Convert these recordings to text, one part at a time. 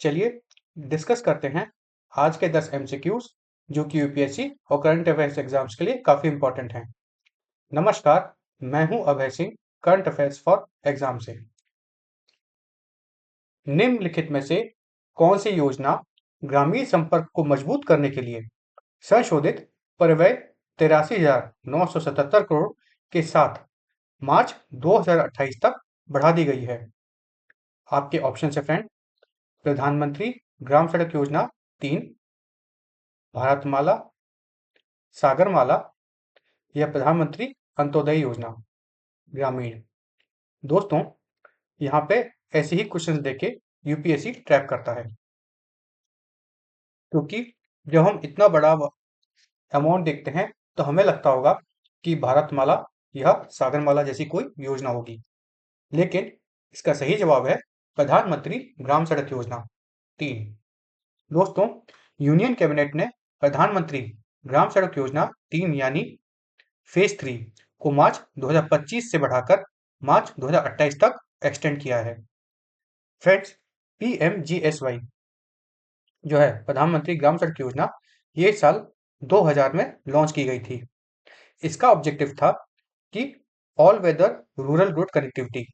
चलिए डिस्कस करते हैं आज के 10 एमसीक्यूज जो कि यूपीएससी और करंट अफेयर्स एग्जाम्स के लिए काफी इंपॉर्टेंट हैं। नमस्कार, मैं हूं Abhay Singh, current affairs for exam से। निम्नलिखित में से कौन सी योजना ग्रामीण संपर्क को मजबूत करने के लिए संशोधित परिव्यय 83,977 करोड़ के साथ मार्च 2028 तक बढ़ा दी गई है? आपके ऑप्शन है फ्रेंड, प्रधानमंत्री ग्राम सड़क योजना 3, भारतमाला, सागरमाला या प्रधानमंत्री अंत्योदय योजना ग्रामीण। दोस्तों, यहाँ पे ऐसे ही क्वेश्चन देके यूपीएससी ट्रैक करता है, क्योंकि जब हम इतना बड़ा अमाउंट देखते हैं तो हमें लगता होगा कि भारतमाला या सागरमाला जैसी कोई योजना होगी, लेकिन इसका सही जवाब है प्रधानमंत्री ग्राम सड़क योजना 3। दोस्तों, यूनियन कैबिनेट ने प्रधानमंत्री ग्राम सड़क योजना 3 यानी फेज 3 को मार्च 2025 से बढ़ाकर मार्च 2028 तक एक्सटेंड किया है। फ्रेंड्स, पीएमजीएसवाई जो है प्रधानमंत्री ग्राम सड़क योजना, ये साल 2000 में लॉन्च की गई थी। इसका ऑब्जेक्टिव था कि all weather rural road connectivity,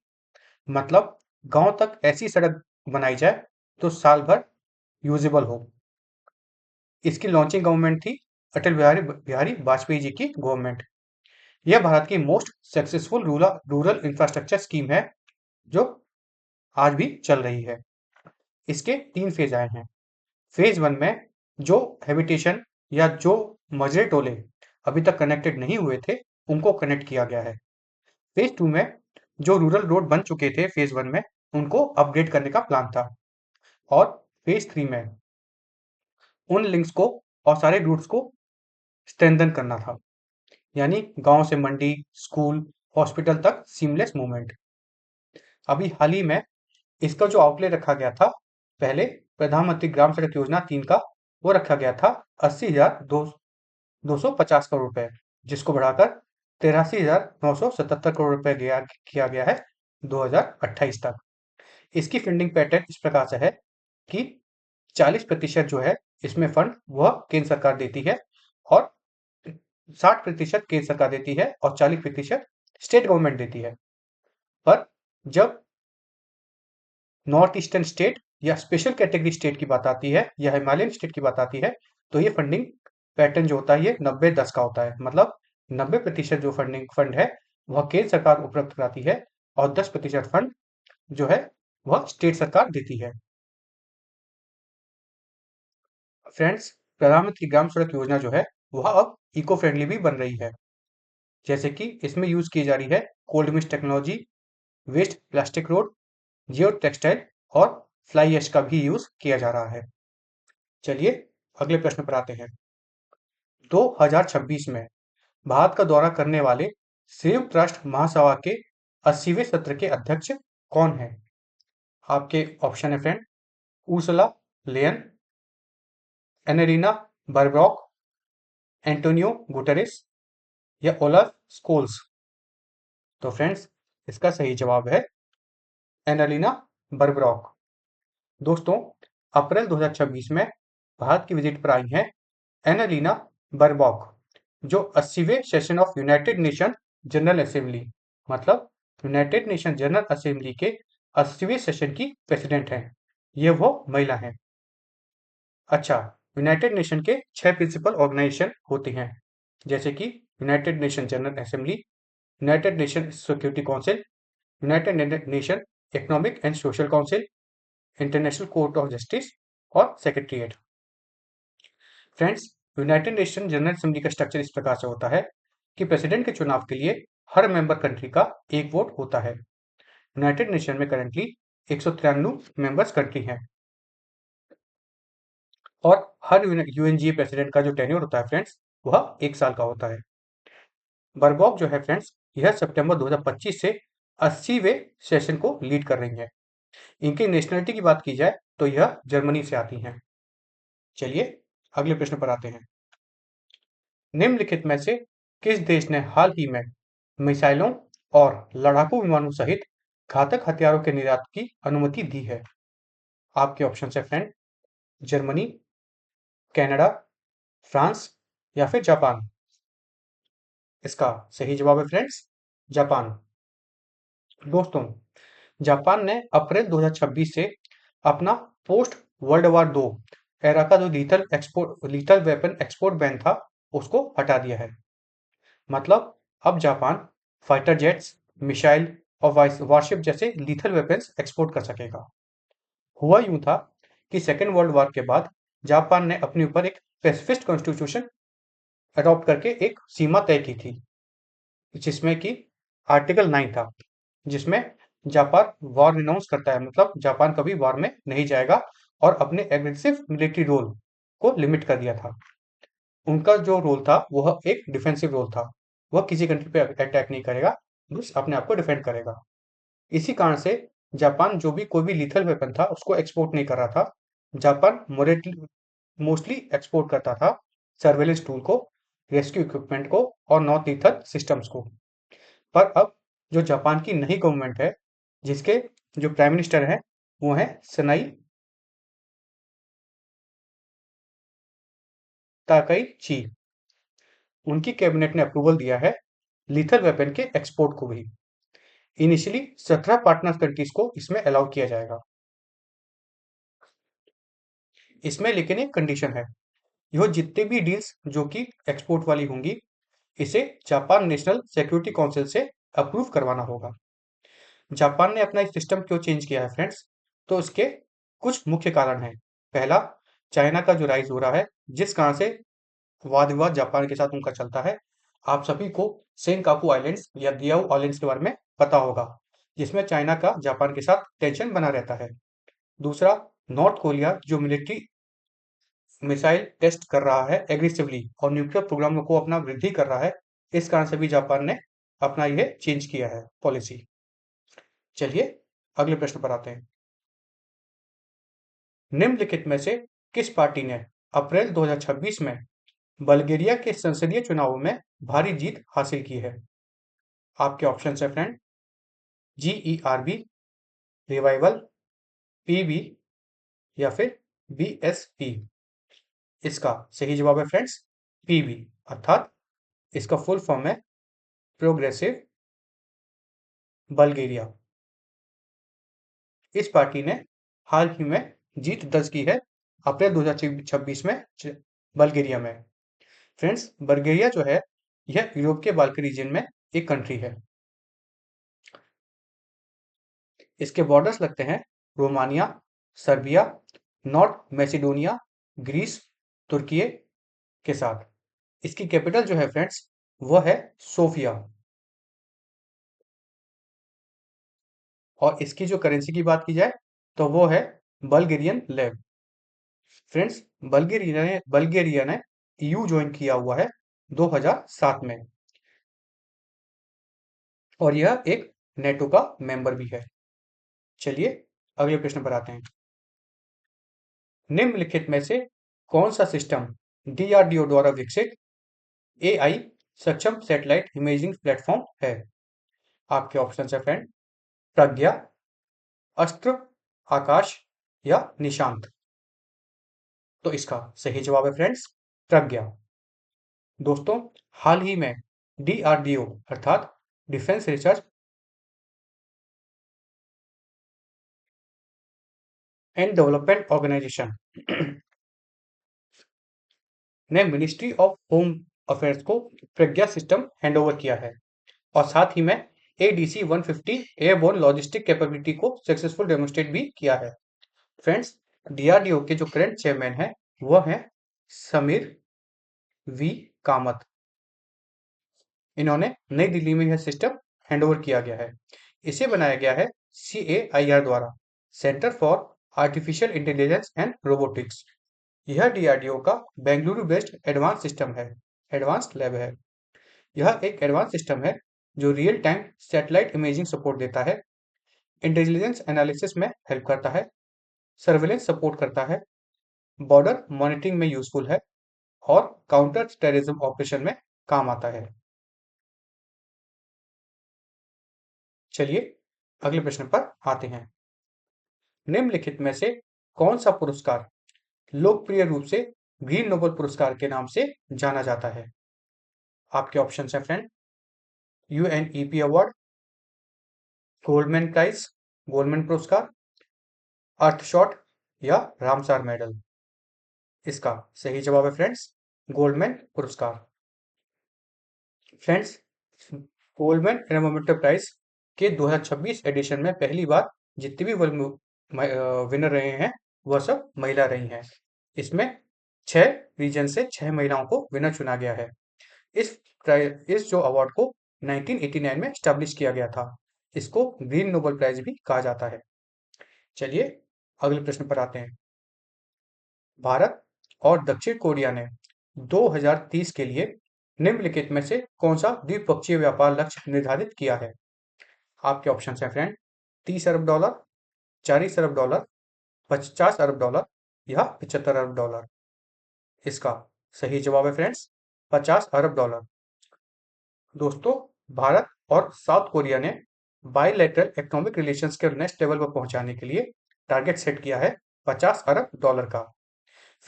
मतलब गांव तक ऐसी सड़क बनाई जाए तो साल भर यूजेबल हो। इसकी लॉन्चिंग गवर्नमेंट थी अटल बिहारी वाजपेयी जी की गवर्नमेंट। यह भारत की most successful rural infrastructure scheme है जो आज भी चल रही है। इसके 3 फेज आए हैं। फेज 1 में जो हैबिटेशन या जो मजरे टोले अभी तक कनेक्टेड नहीं हुए थे उनको कनेक्ट किया गया है। फेज 2 में जो रूरल रोड बन चुके थे फेज 1 में उनको अपग्रेड करने का प्लान था, और फेज 3 में उन लिंक्स को और सारे रूट्स को स्ट्रेंथन करना था, यानी गांव से मंडी, स्कूल, हॉस्पिटल तक सीमलेस मूवमेंट। अभी हाल ही में इसका जो आउटले रखा गया था, पहले प्रधानमंत्री ग्राम सड़क योजना 3 का, वो रखा गया था 80,250 करोड़ रुपए, जिसको बढ़ाकर 83,977 करोड़ रुपए किया गया है 2028 तक। इसकी फंडिंग पैटर्न इस प्रकार से है कि 40% जो है इसमें फंड वह केंद्र सरकार देती है, और 60% केंद्र सरकार देती है और 40% स्टेट गवर्नमेंट देती है। पर जब नॉर्थ ईस्टर्न स्टेट या स्पेशल कैटेगरी स्टेट की बात आती है या हिमालयन स्टेट की बात आती है, तो ये फंडिंग पैटर्न जो होता है ये 90-10 का होता है। मतलब 90% जो फंड है वह केंद्र सरकार उपलब्ध कराती है और 10% फंड जो है वह स्टेट सरकार देती है। फ्रेंड्स, प्रधानमंत्री ग्राम सड़क योजना जो है वह अब इको फ्रेंडली भी बन रही है, जैसे कि इसमें यूज की जा रही है cold mix technology, waste plastic road, geo textile और फ्लाई ऐश का भी यूज किया जा रहा है। चलिए अगले प्रश्न पर आते हैं। 2026 में भारत का दौरा करने वाले संयुक्त राष्ट्र महासभा के 80वें सत्र के अध्यक्ष कौन है? आपके ऑप्शन है friend, Ursula Leyen, Annalena Baerbock, Antonio Guterres या ओलाफ स्कोल्स। तो फ्रेंड्स, इसका सही जवाब है एनालिना बरब्रॉक। दोस्तों, अप्रैल 2026 में भारत की विजिट पर आई हैं एनालिना बरबॉक, जो 80वें session of United Nation General Assembly, मतलब यूनाइटेड नेशन जनरल असेंबली के 80वें सेशन की प्रेसिडेंट हैं। ये वो महिला हैं। अच्छा, यूनाइटेड नेशन के 6 प्रिंसिपल ऑर्गेनाइजेशन होते हैं, जैसे कि United Nation General Assembly, United Nation Security Council, United Nation Economic and Social Council, International Court of Justice और Secretariat. Friends, United Nation General Assembly का स्ट्रक्चर इस प्रकार से होता है कि प्रेसिडेंट के चुनाव के लिए हर मेंबर कंट्री का एक वोट होता है। यूनाइटेड नेशन में करंटली 193 मेंबर्स कंट्री हैं, और हर यूएनजीए प्रेसिडेंट का जो टेन्योर होता है फ्रेंड्स, वह 1 साल का होता है। बरबॉक जो है फ्रेंड्स, यह सितंबर 2025 से 80वें सेशन को लीड कर रही हैं। इनकी नेशनलिटी की बात की जाए तो यह जर्मनी से आती हैं। चलिए अगले प्रश्न पर आते हैं। निम्नलिखित में से किस देश ने हाल ही में मिसाइलों और लड़ाकू विमानों सहित घातक हथियारों के निर्यात की अनुमति दी है? आपके ऑप्शन है फ्रेंड, जर्मनी, कनाडा, फ्रांस या फिर जापान। इसका सही जवाब है फ्रेंड्स, जापान। दोस्तों, जापान ने अप्रैल 2026 से अपना पोस्ट वर्ल्ड वॉर 2 एरा का जो लीथल वेपन एक्सपोर्ट बैन था, उसको हटा दिया है। मतलब अब जापान फाइटर जेट्स, मिसाइल और वॉरशिप जैसे लीथल वेपन्स एक्सपोर्ट कर सकेगा। हुआ यूं था कि सेकेंड वर्ल्ड वॉर के बाद जापान ने अपने ऊपर एक पेसिफिस्ट कॉन्स्टिट्यूशन अडॉप्ट करके एक सीमा तय की थी, जिसमें कि आर्टिकल 9 था, जिसमें जापान वॉर रिनाउंस करता है, मतलब जापान कभी वॉर में नहीं जाएगा और अपने एग्रेसिव मिलिट्री रोल को लिमिट कर दिया था। उनका जो रोल था वह एक डिफेंसिव रोल था, वह किसी कंट्री पे अटैक नहीं करेगा, बस अपने आप को डिफेंड करेगा। इसी कारण से जापान जो भी कोई भी लीथल वेपन था उसको एक्सपोर्ट नहीं कर रहा था। जापान मोस्टली एक्सपोर्ट करता था सर्वेलेंस टूल को, रेस्क्यू इक्विपमेंट को और नॉन लीथल सिस्टम्स को। पर अब जो जापान की नई गवर्नमेंट है, जिसके जो प्राइम मिनिस्टर है वो है सनाई ताकाईची, उनकी कैबिनेट ने अप्रूवल दिया है लीथल वेपन के एक्सपोर्ट को भी। इनिशियली 17 पार्टनर कंट्रीज को इसमें अलाउ किया जाएगा। इसमें लेकिन एक कंडीशन है, यह जितने भी डील्स जो कि एक्सपोर्ट वाली होंगी, इसे जापान नेशनल सिक्योरिटी काउंसिल से अप्रूव करवाना होगा। जापान ने अपना सिस्टम क्यों चेंज किया है फ्रेंड्स, तो इसके कुछ मुख्य कारण हैं। पहला, चाइना का जो राइज हो रहा है, जिस कारण से वाद विवाद जापान के साथ उनका चलता है। आप सभी को सेनकाकू आइलैंड्स या दियाओ आइलैंड्स के बारे में पता होगा, जिसमें चाइना का जापान के साथ टेंशन बना रहता है। दूसरा, नॉर्थ कोरिया जो मिलिट्री मिसाइल टेस्ट कर रहा है एग्रेसिवली और न्यूक्लियर प्रोग्राम को अपना वृद्धि कर रहा है, इस कारण से भी जापान ने अपना यह चेंज किया है पॉलिसी। चलिए अगले प्रश्न पर आते हैं। निम्नलिखित में से किस पार्टी ने अप्रैल 2026 में बल्गेरिया के संसदीय चुनावों में भारी जीत हासिल की है? आपके ऑप्शन है फ्रेंड, GERB, रिवाइवल, PB या फिर BSP। इसका सही जवाब है फ्रेंड्स, PB, अर्थात इसका फुल फॉर्म है प्रोग्रेसिव बल्गेरिया। इस पार्टी ने हाल ही में जीत दर्ज की है अप्रैल 2026 में बल्गेरिया में। फ्रेंड्स, बल्गेरिया जो है यह यूरोप के बाल्कन रीजन में एक कंट्री है। इसके बॉर्डर्स लगते हैं Romania, Serbia, North Macedonia, Greece, तुर्की के साथ। इसकी कैपिटल जो है फ्रेंड्स, वह है सोफिया। और इसकी जो करेंसी की बात की जाए तो वो है बल्गेरियन लेव। फ्रेंड्स, बल्गेरिया ने EU ज्वाइन किया हुआ है 2007 में और यह एक नेटो का मेंबर भी है। चलिए अगले प्रश्न पर आते हैं। निम्नलिखित में से कौन सा सिस्टम DRDO द्वारा विकसित AI सक्षम सैटेलाइट इमेजिंग प्लेटफॉर्म है? आपके ऑप्शन है फ्रेंड, प्रज्ञा, अस्त्र, आकाश या निशांत। तो इसका सही जवाब है फ्रेंड्स, प्रज्ञा। दोस्तों, हाल ही में DRDO अर्थात defence research and development organisation ने मिनिस्ट्री ऑफ होम अफेयर्स को प्रज्ञा सिस्टम हैंडओवर किया है और साथ ही में ADC-150 एयरबोर्न लॉजिस्टिक कैपेबिलिटी को सक्सेसफुल डेमोन्स्ट्रेट भी किया है। फ्रेंड्स, DRDO के जो करंट चेयरमैन है वह है समीर V कामत। इन्होंने नई दिल्ली में यह सिस्टम हैंडओवर किया गया है। इसे बनाया गया है CAIR द्वारा, centre for artificial intelligence and robotics. यह DRDO का बेंगलुरु बेस्ड एडवांस सिस्टम है, एडवांस लैब है। यह एक एडवांस सिस्टम है जो real time satellite imaging support देता है, इंटेलिजेंस एनालिसिस में हेल्प करता है, सर्वेलेंस सपोर्ट करता है, बॉर्डर मॉनिटरिंग में यूजफुल है और काउंटर टेररिज्म ऑपरेशन में काम आता है। चलिए अगले प्रश्न पर आते हैं। निम्नलिखित में से कौन सा पुरस्कार लोकप्रिय रूप से ग्रीन नोबल पुरस्कार के नाम से जाना जाता है? आपके ऑप्शन है friend, UNEP award, Goldman prize, Goldman पुरस्कार, अर्थशॉट या रामसार मेडल। इसका सही जवाब है फ्रेंड्स, गोल्डमैन पुरस्कार। फ्रेंड्स, गोल्डमैन एनवायरमेंटल प्राइज के 2026 एडिशन में पहली बार जितने भी विनर रहे हैं वह सब महिला रही हैं। इसमें 6 रीजन से 6 महिलाओं को विनर चुना गया है। इस जो अवार्ड को 1989 में स्टैब्लिश किया गया था। इसको ग्रीन नोबल प्राइज भी कहा जाता है। चलिए अगले प्रश्न पर आते हैं। भारत और दक्षिण कोरिया ने 2030 के लिए निम्नलिखित में से कौन सा द्विपक्षीय व्यापार लक्ष्य निर्धारित किया है? आपके ऑप्शन है फ्रेंड, 30 अरब डॉलर, 40 अरब डॉलर, 50 अरब डॉलर या 75 अरब डॉलर। इसका सही जवाब है फ्रेंड्स, 50 अरब डॉलर। दोस्तों, भारत और साउथ कोरिया ने बायलैटरल इकोनॉमिक रिलेशंस के नेक्स्ट लेवल पर पहुंचाने के लिए टारगेट सेट किया है 50 अरब डॉलर का।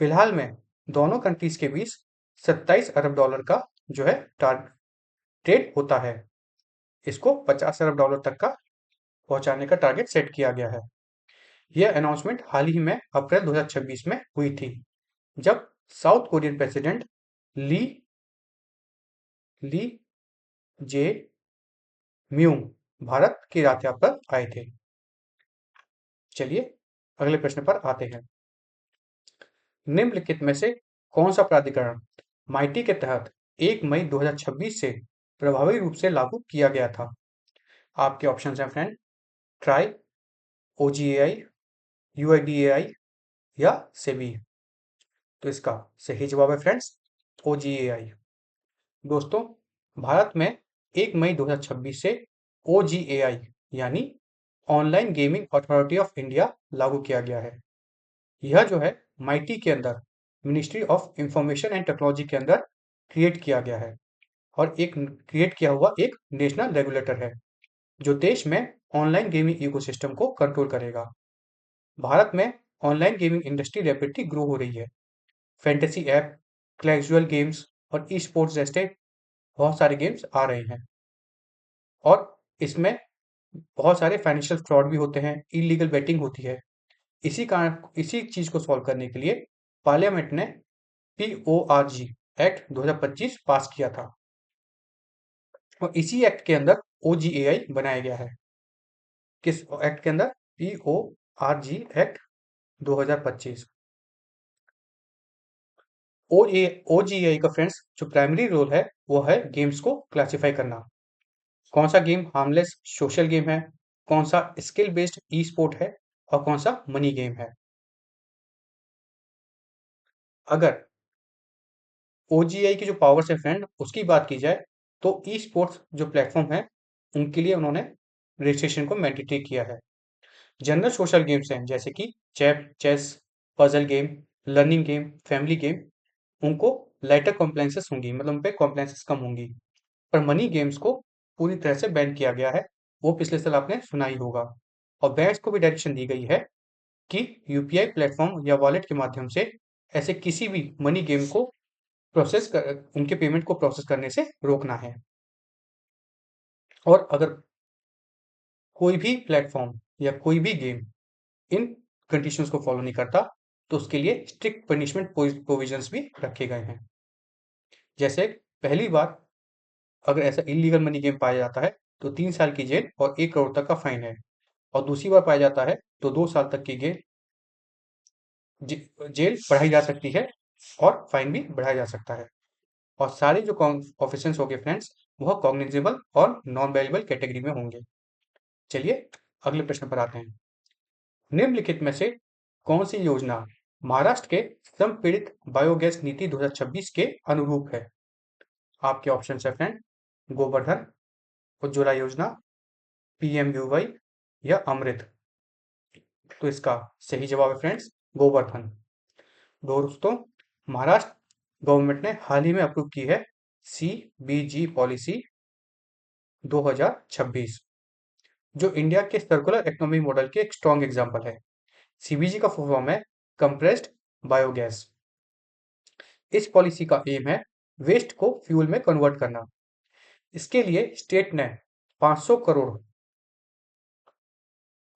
फिलहाल में दोनों कंट्रीज के बीच 27 अरब डॉलर का जो है ट्रेड होता है। इसको 50 अरब डॉलर तक का पहुंचाने का टारगेट सेट किया गया है। यह अनाउंसमेंट हाल ही में अप्रैल 2026 में हुई थी, जब साउथ कोरियन प्रेसिडेंट ली ली जे म्यूंग भारत की यात्रा पर आए थे। चलिए अगले प्रश्न पर आते हैं। निम्नलिखित में से कौन सा प्राधिकरण माइटी के तहत 1 मई 2026 से प्रभावी रूप से लागू किया गया था? आपके ऑप्शन हैं फ्रेंड, ट्राई, ओजीएआई, यूआईडीएआई या सेबी। तो इसका सही जवाब है फ्रेंड्स, ओजीएआई। दोस्तों, भारत में 1 मई 2026 से ओजीएआई यानी online gaming authority of India लागू किया गया है। यह जो है माइटी के अंदर ministry of information and technology के अंदर क्रिएट किया गया है और एक क्रिएट किया हुआ एक नेशनल रेगुलेटर है जो देश में ऑनलाइन गेमिंग इकोसिस्टम को कंट्रोल करेगा। भारत में online gaming industry rapidly grow हो रही है। फैंटेसी ऐप, कैजुअल गेम्स और ई स्पोर्ट्स जैसे बहुत सारे गेम्स आ रहे हैं और इसमें बहुत सारे फाइनेंशियल फ्रॉड भी होते हैं, इलीगल बेटिंग होती है। इसी चीज को सॉल्व करने के लिए पार्लियामेंट ने पीओआरजी एक्ट 2025 पास किया था और इसी एक्ट के अंदर ओजीएआई बनाया गया है। किस एक्ट के अंदर? पीओआरजी एक्ट 2025। ओजीएआई का फ्रेंड्स जो प्राइमरी रोल है वो है गेम्स को क्लासिफाई करना। कौन सा गेम हार्मलेस सोशल गेम है, कौन सा स्किल बेस्ड ई स्पोर्ट है और कौन सा मनी गेम है। अगर ओजीआई की जो पावर्स है फ्रेंड उसकी बात की जाए तो ई स्पोर्ट्स जो प्लेटफॉर्म है उनके लिए उन्होंने रजिस्ट्रेशन को मैंडेटरी किया है। जनरल सोशल गेम्स हैं जैसे कि chess, puzzle game, learning game, family game, उनको लाइटर कॉम्प्लाइंसेस होंगी, मतलब उन पे कॉम्प्लाइंसेस कम होंगी। पर मनी गेम्स को पूरी तरह से बैन किया गया है, वो पिछले साल आपने सुना ही होगा। और बैंक्स को भी डायरेक्शन दी गई है कि यूपीआई प्लेटफॉर्म या वॉलेट के माध्यम से ऐसे किसी भी मनी गेम को उनके पेमेंट को प्रोसेस करने से रोकना है। और अगर कोई भी प्लेटफॉर्म या कोई भी गेम इन कंडीशंस को फॉलो नहीं करता तो उसके लिए स्ट्रिक्ट पनिशमेंट प्रोविजंस भी रखे गए हैं। जैसे पहली बार अगर ऐसा इलीगल मनी गेम पाया जाता है तो 3 साल की जेल और 1 करोड़ तक का फाइन है और दूसरी बार पाया जाता है तो 2 साल तक की जेल बढ़ाई जा सकती है और फाइन भी बढ़ाया जा सकता है। और सारे जो ऑफेंसेस होंगे फ्रेंड्स वह कॉग्निजेबल और नॉन वेरिएबल कैटेगरी में होंगे। चलिए अगले प्रश्न पर आते हैं। निम्नलिखित में से कौन सी योजना महाराष्ट्र के श्रम पीड़ित बायोगैस नीति 2026 के अनुरूप है? आपके ऑप्शन है फ्रेंड, गोवर्धन, उज्ज्वला योजना, पीएमयूवाई या अमृत। तो इसका सही जवाब है फ्रेंड्स, गोवर्धन। दोस्तों, महाराष्ट्र गवर्नमेंट ने हाल ही में अप्रूव की है सीबीजी पॉलिसी 2026 जो इंडिया के सर्कुलर इकोनॉमी मॉडल के एक स्ट्रॉन्ग एग्जाम्पल है। सीबीजी का फुल फॉर्म है कंप्रेस्ड बायोगैस। इस पॉलिसी का एम है वेस्ट को फ्यूल में कन्वर्ट करना। इसके लिए स्टेट ने 500 crore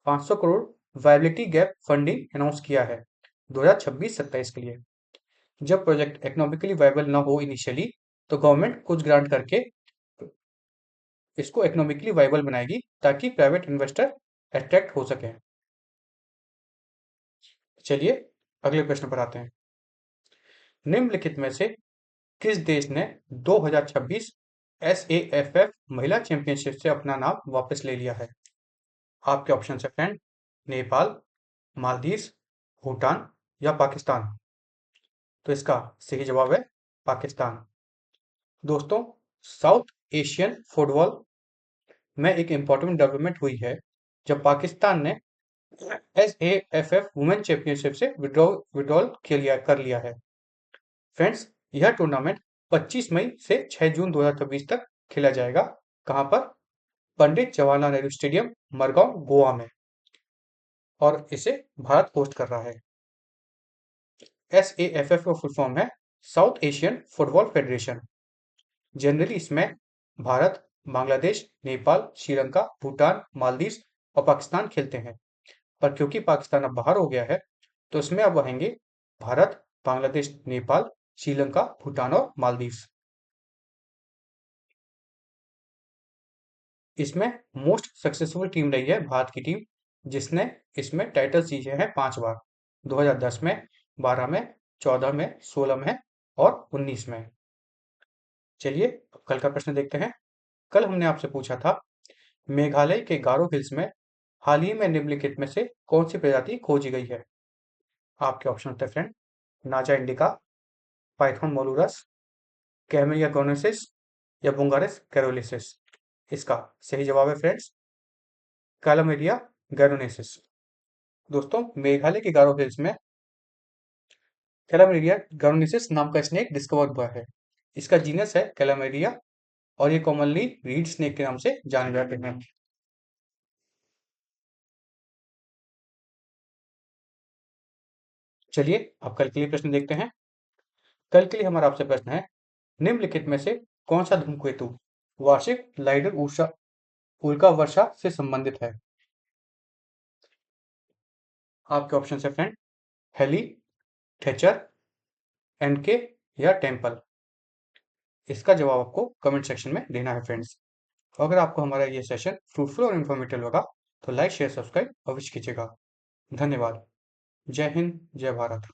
500 crore viability gap funding announce किया है 2026-27 के लिए। जब प्रोजेक्ट इकोनॉमिकली वायबल ना हो इनिशियली, तो गवर्नमेंट कुछ ग्रांट करके इसको इकोनॉमिकली वायबल बनाएगी ताकि प्राइवेट इन्वेस्टर अट्रैक्ट हो सके। चलिए अगले प्रश्न पर आते हैं। निम्नलिखित में से किस देश ने 2026 SAFF महिला चैंपियनशिप से अपना नाम वापस ले लिया है? आपके ऑप्शन है फ्रेंड, नेपाल, मालदीव्स, भूटान या पाकिस्तान। तो इसका सही जवाब है पाकिस्तान। दोस्तों, साउथ एशियन फुटबॉल में एक इंपॉर्टेंट डेवलपमेंट हुई है जब पाकिस्तान ने SAFF वुमेन चैंपियनशिप से विड्रॉल कर लिया है। फ्रेंड्स, यह टूर्नामेंट 25 मई से 6 जून 2026 तक खेला जाएगा। कहां पर? पंडित जवाहरलाल नेहरू स्टेडियम, मरगांव, गोवा में। और इसे भारत होस्ट कर रहा है। SAFF का फुल फॉर्म है south Asian football federation. Generally इसमें भारत, बांग्लादेश, नेपाल, श्रीलंका, भूटान, मालदीव और पाकिस्तान खेलते हैं। पर क्योंकि पाकिस्तान अब बाहर हो गया है, तो इसमें अब आएंगे भारत, बांग्लादेश, नेपाल, श्रीलंका, भूटान और मालदीव। इसमें मोस्ट सक्सेसफुल टीम रही है भारत की टीम, जिसने इसमें टाइटल जीते हैं 5 बार। 2010 में, 12 में, 14 में, 16 में और 19 में। चलिए अब कल का प्रश्न देखते हैं। कल हमने आपसे पूछा था, मेघालय के गारो हिल्स में हाल ही में निम्नलिखित में से कौन सी प्रजाति खोजी गई है? आपके ऑप्शन होते हैं फ्रेंड, नाजा इंडिका, पाइथन मोलुरस, कैमेलिया गोनेसिस या बुंगारिस कैरोलिसिस। इसका सही जवाब है फ्रेंड्स, कैलामेरिया गैरोनेसिस। दोस्तों, मेघालय के गारो हिल्स में कैलामेरिया गैरोनेसिस नाम का स्नेक डिस्कवर हुआ है। इसका जीनस है कैलामेरिया और ये कॉमनली रीड स्नेक के नाम से जाने जाते हैं। चलिए अब कल के लिए प्रश्न देखते हैं। कल के लिए हमारा आपसे प्रश्न है, निम्नलिखित में से कौन सा धूमकेतु वार्षिक लाइडर उल्का वर्षा से संबंधित है? आपके ऑप्शन है फ्रेंड, हेली, थेचर, एनके या टेम्पल। इसका जवाब आपको कमेंट सेक्शन में देना है फ्रेंड्स। अगर आपको हमारा ये सेशन फ्रूटफुल और इन्फॉर्मेटिव लगा, तो लाइक, शेयर, सब्सक्राइब अवश्य कीजिएगा। धन्यवाद। जय हिंद, जय भारत।